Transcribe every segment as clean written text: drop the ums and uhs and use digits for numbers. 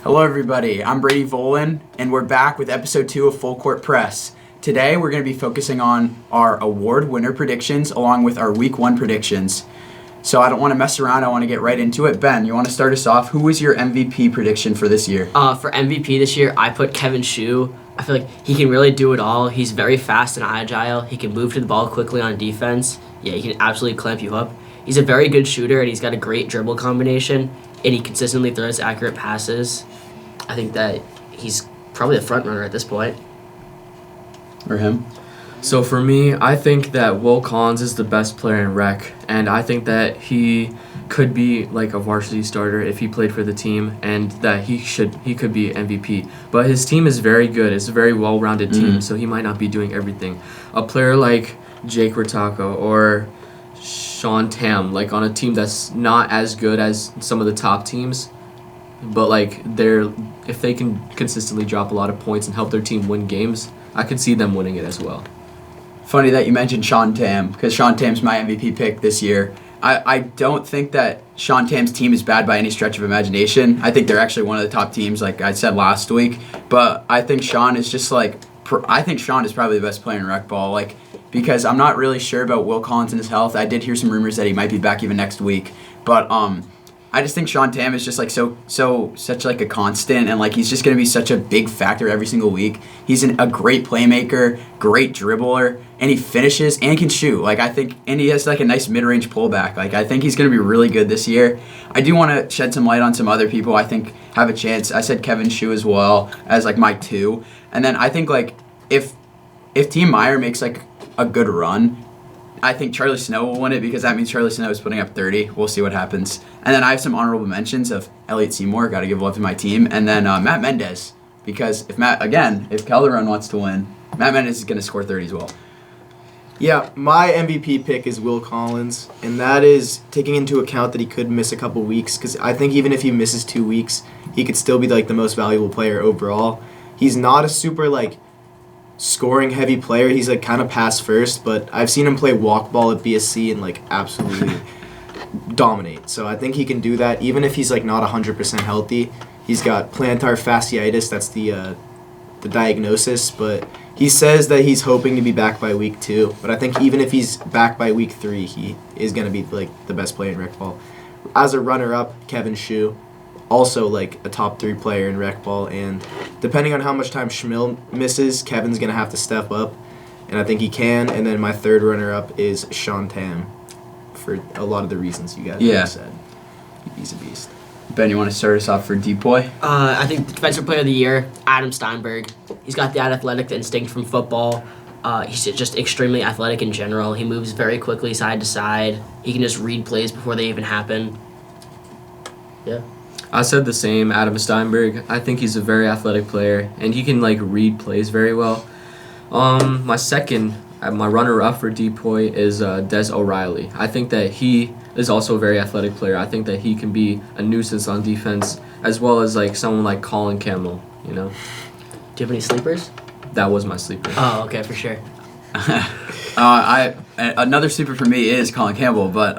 Hello everybody, I'm Brady Volan, and we're back with episode 2 of Full Court Press. Today we're going to be focusing on our award winner predictions along with our week 1 predictions. So I don't want to mess around, I want to get right into it. Ben, you want to start us off? Who was your MVP prediction for this year? For MVP this year, I put Kevin Shue. I feel like he can really do it all. He's very fast and agile. He can move to the ball quickly on defense. Yeah, he can absolutely clamp you up. He's a very good shooter, and he's got a great dribble combination, and he consistently throws accurate passes. I think that he's probably the front runner at this point. Or him? So for me, I think that Will Collins is the best player in rec, and I think that he could be like a varsity starter if he played for the team, and that he could be MVP. But his team is very good. It's a very well-rounded team, so he might not be doing everything. A player like Jake Rotako or Sean Tam, like on a team that's not as good as some of the top teams, but like if they can consistently drop a lot of points and help their team win games, I could see them winning it as well. Funny that you mentioned Sean Tam, because Sean Tam's my MVP pick this year. I don't think that Sean Tam's team is bad by any stretch of imagination. I think they're actually one of the top teams, like I said last week. But I think Sean is just I think Sean is probably the best player in rec ball, because I'm not really sure about Will Collins and his health. I did hear some rumors that he might be back even next week. But I just think Sean Tam is just such a constant, and he's just going to be such a big factor every single week. He's a great playmaker, great dribbler, and he finishes and can shoot. And he has a nice mid-range pullback. I think he's going to be really good this year. I do want to shed some light on some other people I think have a chance. I said Kevin Shue as well as my 2. And then I think if Team Meyer makes a good run, I think Charlie Snow will win it, because that means Charlie Snow is putting up 30. We'll see what happens. And then I have some honorable mentions of Elliot Seymour, got to give love to my team, and then Matt Mendez, because if Calderon wants to win, Matt Mendez is going to score 30 as well. Yeah, my MVP pick is Will Collins, and that is taking into account that he could miss a couple weeks, because I think even if he misses 2 weeks, he could still be the most valuable player overall. He's not a super scoring heavy player. He's kind of pass first, but I've seen him play walk ball at BSC and absolutely dominate. So I think he can do that even if he's not 100% healthy. He's got plantar fasciitis, that's the diagnosis, but he says that he's hoping to be back by week 2. But I think even if he's back by week 3, he is going to be the best player in rec ball. As a runner-up, Kevin Shue, also a top 3 player in rec ball, and depending on how much time Schmill misses, Kevin's going to have to step up, and I think he can. And then my 3rd runner-up is Sean Tam, for a lot of the reasons you guys said. He's a beast. Ben, you want to start us off for DPOY? I think the defensive player of the year, Adam Steinberg. He's got the athletic instinct from football. He's just extremely athletic in general. He moves very quickly side to side. He can just read plays before they even happen. Yeah. I said the same, Adam Steinberg. I think he's a very athletic player, and he can read plays very well. My runner-up for DPOY is Des O'Reilly. I think that he is also a very athletic player. I think that he can be a nuisance on defense, as well as someone like Colin Campbell. Do you have any sleepers? That was my sleeper. Oh, okay, for sure. Another sleeper for me is Colin Campbell, but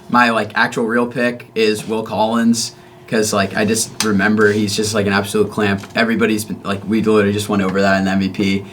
my actual real pick is Will Collins. Because, I just remember he's just, an absolute clamp. Everybody's been, we literally just went over that in the MVP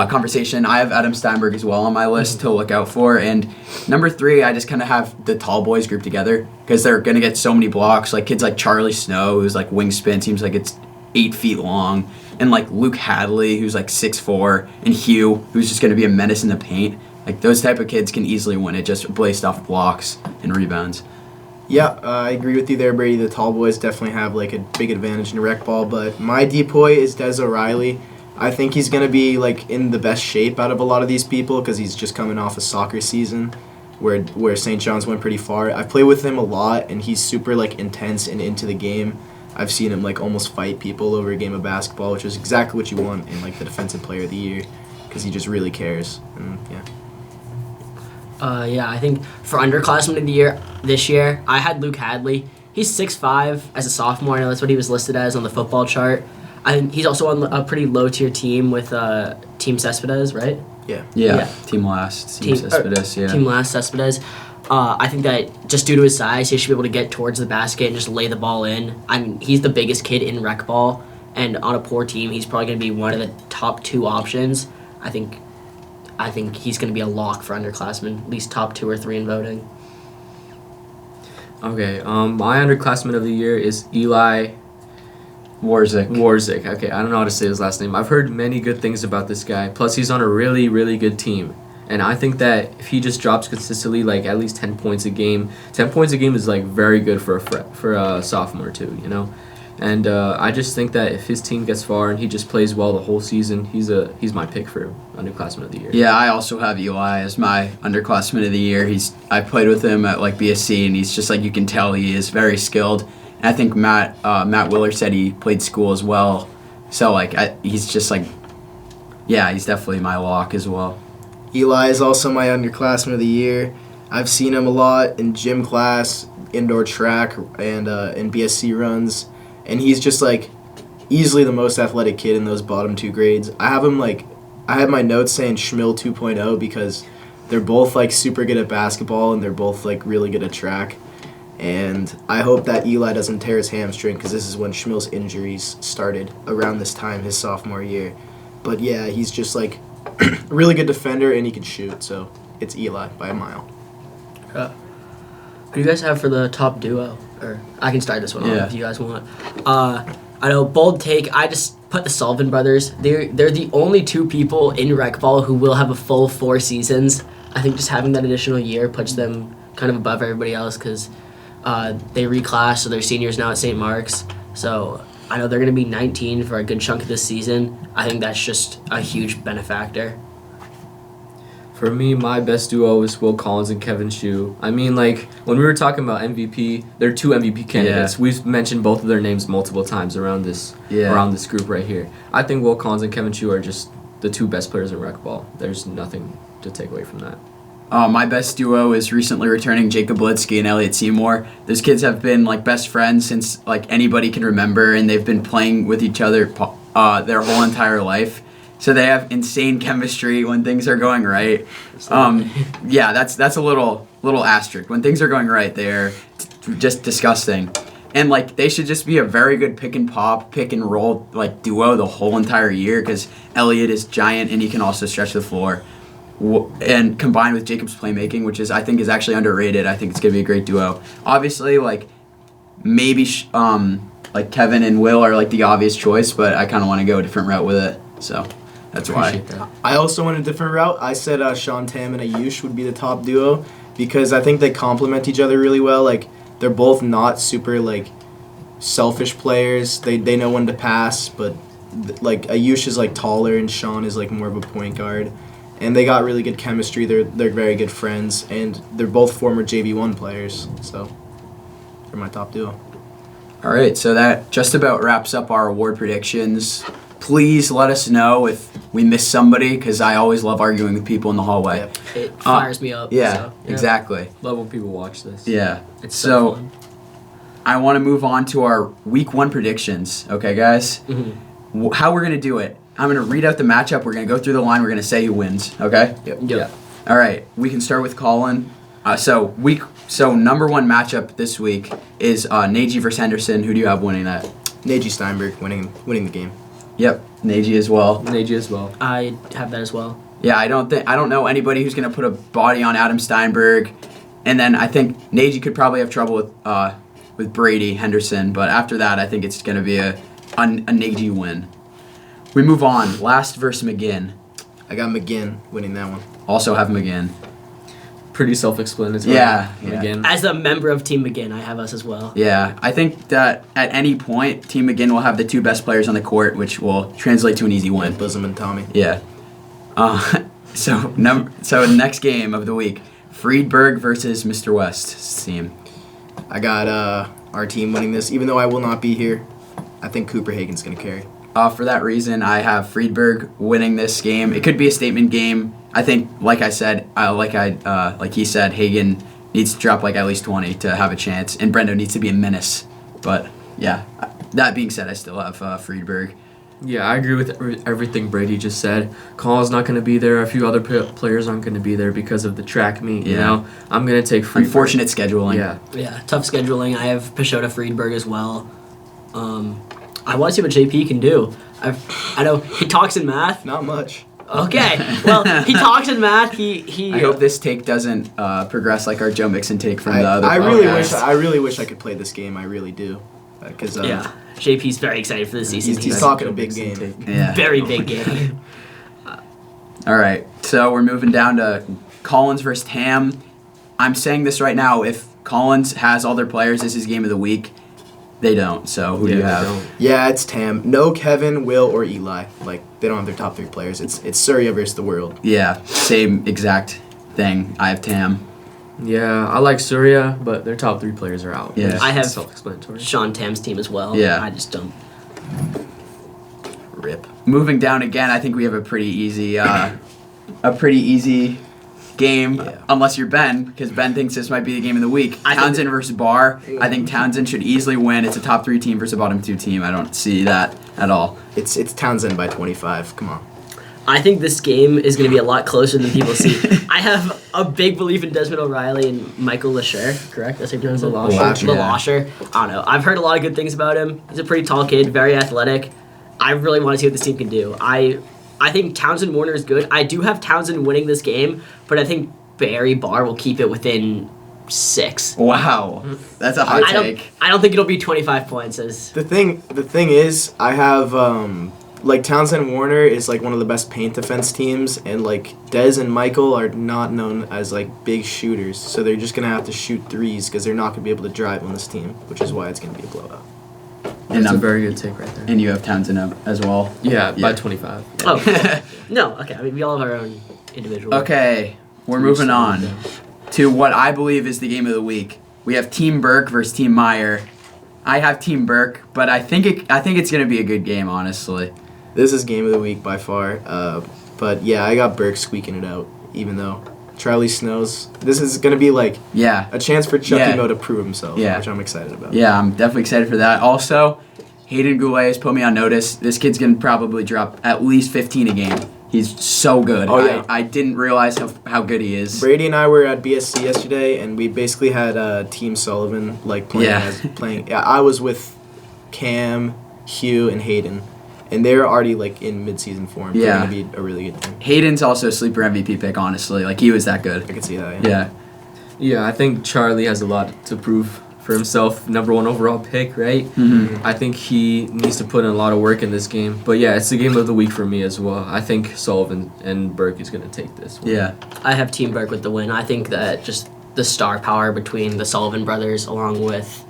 conversation. I have Adam Steinberg as well on my list to look out for. And number 3, I just kind of have the tall boys grouped together, because they're going to get so many blocks. Kids like Charlie Snow, who's, wingspan seems like it's 8 feet long. And, Luke Hadley, who's, 6'4", and Hugh, who's just going to be a menace in the paint. Those type of kids can easily win it just based off blocks and rebounds. Yeah, I agree with you there, Brady. The tall boys definitely have a big advantage in rec ball, but my DPOY is Des O'Reilly. I think he's going to be in the best shape out of a lot of these people, because he's just coming off a soccer season where St. John's went pretty far. I play with him a lot, and he's super intense and into the game. I've seen him almost fight people over a game of basketball, which is exactly what you want in the defensive player of the year, because he just really cares. And yeah. I think for Underclassmen of the year this year, I had Luke Hadley. He's 6'5" as a sophomore. I know that's what he was listed as on the football chart. I think he's also on a pretty low-tier team with Team Cespedes, right? Yeah. Team Last. Team Cespedes, yeah. Team Last Cespedes. I think that just due to his size, he should be able to get towards the basket and just lay the ball in. I mean, he's the biggest kid in rec ball, and on a poor team, he's probably going to be one of the top 2 options. I think he's going to be a lock for underclassmen, at least top 2 or 3 in voting. Okay, my underclassman of the year is Eli Warzik. Okay, I don't know how to say his last name. I've heard many good things about this guy. Plus, he's on a really, really good team. And I think that if he just drops consistently, like at least 10 points a game, 10 points a game is like very good for a sophomore too, you know. And I just think that if his team gets far and he just plays well the whole season, he's my pick for underclassman of the year. Yeah, I also have Eli as my underclassman of the year. I played with him at like BSC, and he's just like, you can tell he is very skilled. And I think Matt Willer said he played school as well, so like he's just like, yeah, he's definitely my lock as well. Eli is also my underclassman of the year. I've seen him a lot in gym class, indoor track, and in BSC runs. And he's just, like, easily the most athletic kid in those bottom 2 grades. I have my notes saying Schmill 2.0 because they're both, like, super good at basketball and they're both, like, really good at track. And I hope that Eli doesn't tear his hamstring because this is when Schmill's injuries started around this time, his sophomore year. But, yeah, he's just, like, a really good defender and he can shoot. So it's Eli by a mile. Who do you guys have for the top duo? Or I can start this one off if you guys want. I know, bold take. I just put the Sullivan brothers. They're the only 2 people in rec ball who will have a full 4 seasons. I think just having that additional year puts them kind of above everybody else because they reclassed, so they're seniors now at St. Mark's. So I know they're going to be 19 for a good chunk of this season. I think that's just a huge benefactor. For me, my best duo is Will Collins and Kevin Shue. I mean, like, when we were talking about MVP, they're 2 MVP candidates. Yeah. We've mentioned both of their names multiple times around this group right here. I think Will Collins and Kevin Shue are just the 2 best players in rec ball. There's nothing to take away from that. My best duo is recently returning Jacob Litsky and Elliot Seymour. Those kids have been like best friends since like anybody can remember, and they've been playing with each other their whole entire life. So they have insane chemistry when things are going right. Yeah, that's a little asterisk. When things are going right, they're just disgusting. And like they should just be a very good pick and pop, pick and roll like duo the whole entire year because Elliot is giant and he can also stretch the floor. And combined with Jacob's playmaking, which I think is actually underrated, I think it's gonna be a great duo. Obviously, like maybe like Kevin and Will are like the obvious choice, but I kind of want to go a different route with it. So that's why. I also went a different route. I said Sean Tam and Ayush would be the top duo because I think they complement each other really well. Like they're both not super like selfish players. They know when to pass, but like Ayush is like taller and Sean is like more of a point guard. And they got really good chemistry. They're very good friends, and they're both former JV1 players. So they're my top duo. All right, so that just about wraps up our award predictions. Please let us know if we missed somebody, because I always love arguing with people in the hallway. Yep. It fires me up. Yeah, So. exactly. Love when people watch this. Yeah. It's so fun. I want to move on to our week 1 predictions. Okay, guys? Mm-hmm. How we're going to do it. I'm going to read out the matchup. We're going to go through the line. We're going to say who wins. Okay? Yep. Yeah. All right. We can start with Colin. So number 1 matchup this week is Nagy versus Henderson. Who do you have winning that? Nagy Steinberg winning the game. Yep, Nagy as well. Nagy as well. I have that as well. Yeah, I don't know anybody who's going to put a body on Adam Steinberg. And then I think Nagy could probably have trouble with Brady Henderson, but after that I think it's going to be a Nagy win. We move on. Last versus McGinn. I got McGinn winning that one. Also have McGinn. Pretty self-explanatory. Yeah. Again. As a member of Team McGinn, I have us as well. Yeah, I think that at any point, Team McGinn will have the 2 best players on the court, which will translate to an easy win. Bosom and Tommy. Yeah. So next game of the week, Friedberg versus Mr. West's team. I got our team winning this, even though I will not be here. I think Cooper Hagen's going to carry. For that reason, I have Friedberg winning this game. It could be a statement game. I think, like I said, like he said, Hagen needs to drop like at least 20 to have a chance, and Brendo needs to be a menace. But yeah, that being said, I still have Friedberg. Yeah, I agree with everything Brady just said. Collins not going to be there. A few other players aren't going to be there because of the track meet. You know, I'm going to take Friedberg. Unfortunate scheduling. Yeah, tough scheduling. I have Pashota Friedberg as well. I want to see what JP can do. I know he talks in math. Not much. Okay, well, he talks in math. He. I hope this take doesn't progress like our Joe Mixon take from the other. I podcast. really wish I could play this game. I really do. Because JP's very excited for the season. He's talking a big game. Yeah. Very big game. All right, so we're moving down to Collins versus Tam. I'm saying this right now. If Collins has all their players, this is game of the week. They don't. So who do you have? Yeah, it's Tam. No Kevin, Will, or Eli. Like they don't have their top 3 players. It's Surya versus the world. Yeah, same exact thing. I have Tam. Yeah, I like Surya, but their top 3 players are out. Yeah. I have self-explanatory. Sean Tam's team as well. Yeah. I just don't. Rip. Moving down again, I think we have a pretty easy game, unless you're Ben, because Ben thinks this might be the game of the week. Townsend versus Barr. I think Townsend should easily win. It's a top 3 team versus a bottom 2 team. I don't see that at all. It's Townsend by 25. Come on. I think this game is going to be a lot closer than people see. I have a big belief in Desmond O'Reilly and Michael Lasher, correct? That's how you pronounce it? Lasher. I don't know. I've heard a lot of good things about him. He's a pretty tall kid, very athletic. I really want to see what this team can do. I think Townsend Warner is good. I do have Townsend winning this game, but I think Barry Barr will keep it within 6. Wow, that's a hot take. I don't think it'll be 25 points. The thing is, I have like Townsend Warner is like one of the best paint defense teams, and like Dez and Michael are not known as like big shooters, so they're just gonna have to shoot threes because they're not gonna be able to drive on this team, which is why it's gonna be a blowout. And that's a very good take right there. And you have Townsend up as well. Yeah, by 25. Oh, no. Okay, I mean we all have our own individual. Okay, we're moving on to what I believe is the game of the week. We have Team Burke versus Team Meyer. I have Team Burke, but I think it's gonna be a good game, honestly. This is game of the week by far. But yeah, I got Burke squeaking it out, even though Charlie Snow's. This is going to be like a chance for Chucky Mo to prove himself, which I'm excited about. Yeah, I'm definitely excited for that. Also, Hayden Goulet has put me on notice. This kid's going to probably drop at least 15 a game. He's so good. Oh, yeah. I didn't realize how good he is. Brady and I were at BSC yesterday, and we basically had Team Sullivan playing. Yeah, I was with Cam, Hugh, and Hayden. And they're already like in mid-season form. Yeah. They're going to be a really good team. Hayden's also a sleeper MVP pick, honestly. Like, he was that good. I can see that, Yeah. Yeah, I think Charlie has a lot to prove for himself. Number 1 overall pick, right? Mm-hmm. I think he needs to put in a lot of work in this game. But yeah, it's the game of the week for me as well. I think Sullivan and Burke is going to take this one. Yeah. I have Team Burke with the win. I think that just the star power between the Sullivan brothers, along with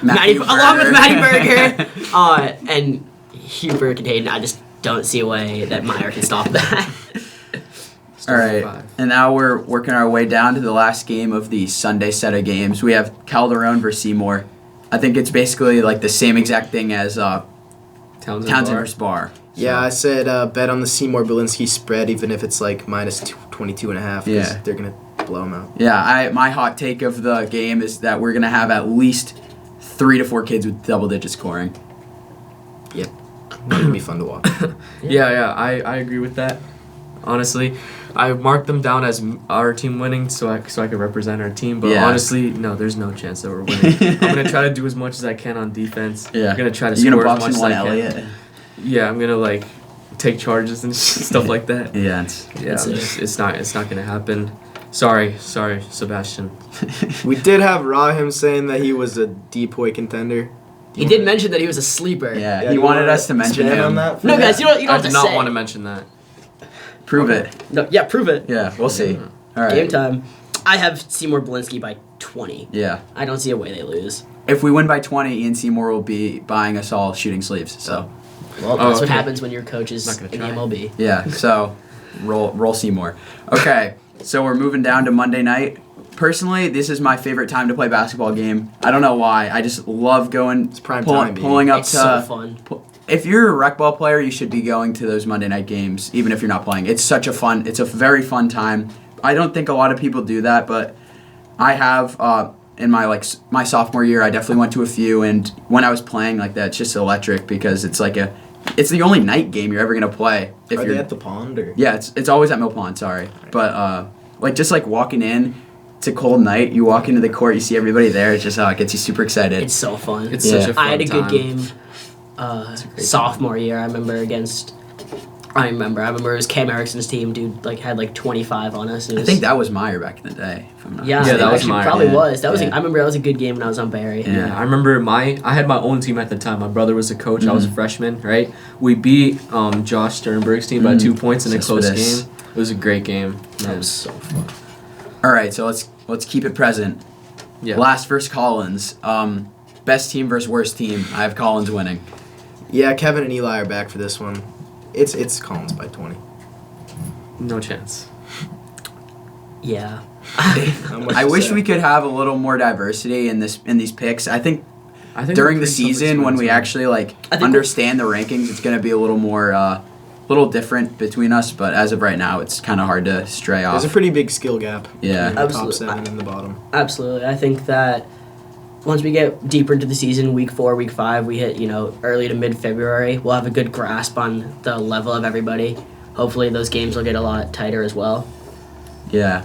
Matty Berger, and Hugh Burke and Hayden, I just don't see a way that Meyer can stop that. All right, and now we're working our way down to the last game of the Sunday set of games. We have Calderon versus Seymour. I think it's basically like the same exact thing as Townsend versus Barr. Yeah, I said bet on the Seymour Belinsky spread, even if it's like minus 22.5, because they're going to blow them out. Yeah, my hot take of the game is that we're going to have at least 3 to 4 kids with double-digit scoring. Yep. It's going to be fun to watch. I agree with that. Honestly, I marked them down as our team winning so I could represent our team. But honestly, no, there's no chance that we're winning. I'm going to try to do as much as I can on defense. Yeah. I'm going to try to score as much as I can. Elliott? Yeah, I'm going to take charges and stuff like that. Yeah. It's not going to happen. Sorry, Sebastian. We did have Rahim saying that he was a DPOY contender. He did mention that he was a sleeper. Yeah, he wanted us to mention him. On that no, guys, you don't have to say. I did not want to mention that. Prove it. No, yeah, prove it. Yeah, we'll see. All right. Game time. I have Seymour Belinsky by 20. Yeah. I don't see a way they lose. If we win by 20, Ian Seymour will be buying us all shooting sleeves. So. Well, that's what happens when your coach is in the MLB. Yeah, so roll Seymour. Okay, so we're moving down to Monday night. Personally, this is my favorite time to play basketball game. I don't know why. I just love going. It's prime time. Pulling up it's to. So fun. If you're a rec ball player, you should be going to those Monday night games, even if you're not playing. It's a very fun time. I don't think a lot of people do that, but I have, in my my sophomore year, I definitely went to a few, and when I was playing like that, it's just electric because it's it's the only night game you're ever gonna play. Are they at the pond or? Yeah, it's always at Mill Pond. Sorry, but just walking in. It's a cold night. You walk into the court, you see everybody there. It just it gets you super excited. It's so fun. It's such a fun I had a good time. game sophomore year. I remember it was Cam Erickson's team, dude, had 25 on us. And I think that was Meyer back in the day. If I'm not Yeah, mistaken. that was actually mine, probably yeah. was. That was. Yeah. I remember that was a good game when I was on Barry. Yeah. I remember I had my own team at the time. My brother was a coach. I was a freshman, right? We beat Josh Sternberg's team by 2 points in a close game. It was a great game. That was so fun. All right, so let's keep it present. Yeah. Last versus Collins. Best team versus worst team. I have Collins winning. Yeah, Kevin and Eli are back for this one. It's Collins by 20. No chance. Yeah. I wish we could have a little more diversity in these picks. I think I think during we're the pretty season when we self-explanatory. actually think understand the rankings, it's going to be a little more little different between us, but as of right now, it's kind of hard to stray off. There's a pretty big skill gap. Yeah. between the top Absolutely. 7 and the bottom. Absolutely. I think that once we get deeper into the season, week 4, week 5, we hit, early to mid-February, we'll have a good grasp on the level of everybody. Hopefully those games will get a lot tighter as well. Yeah.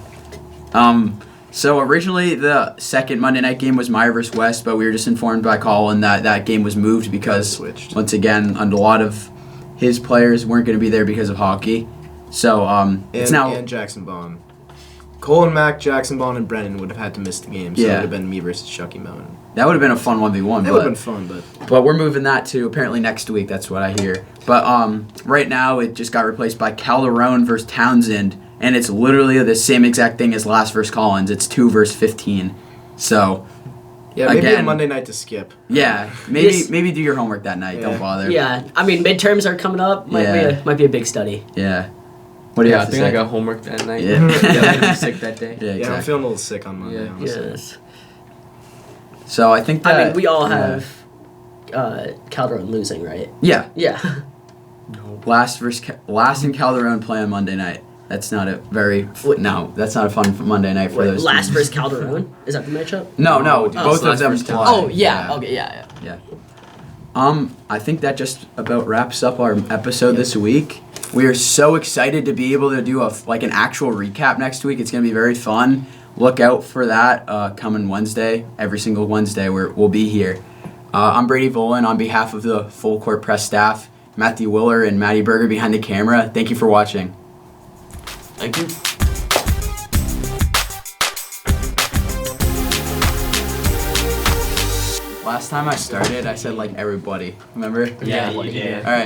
So originally the second Monday night game was Meyer versus West, but we were just informed by Colin that game was moved because Switched. once again, a lot of his players weren't going to be there because of hockey. So it's now And Jackson Bond. Cole and Mac, Jackson Bond, and Brennan would have had to miss the game, so it Yeah. would have been me versus Chucky Mountain. that would have been a fun 1v1. That would have been fun, But we're moving that to apparently next week. That's what I hear. But right now it just got replaced by Calderon versus Townsend, and it's literally the same exact thing as last versus Collins. It's 2 versus 15. So yeah, maybe a again- Monday night to skip. yeah, Yes. maybe do your homework that night. Yeah. Don't bother. Yeah, I mean, midterms are coming up. Might be a big study. Yeah. What do you I have to think say? I got homework that night. Yeah. Yeah, I'm sick that day. Yeah, Yeah, I'm exactly. feeling a little sick on Monday, Yeah. honestly. Yes. So I think that I mean, we all yeah. have Calderon losing, right? Yeah. Yeah. No. Last and Calderon play on Monday night. That's not a very that's not a fun Monday night for those. Last teams. versus Calderon? Is that the matchup? No, Oh, both it's of last them versus play. Calderon. Oh, yeah. Okay, yeah. Yeah. I think that just about wraps up our episode this week. We are so excited to be able to do an actual recap next week. It's going to be very fun. Look out for that coming Wednesday. Every single Wednesday we'll be here. I'm Brady Volan on behalf of the Full Court Press staff, Matthew Willer and Maddie Berger behind the camera. Thank you for watching. Thank you. Last time I started, I said everybody. Remember? Yeah, All you did. right.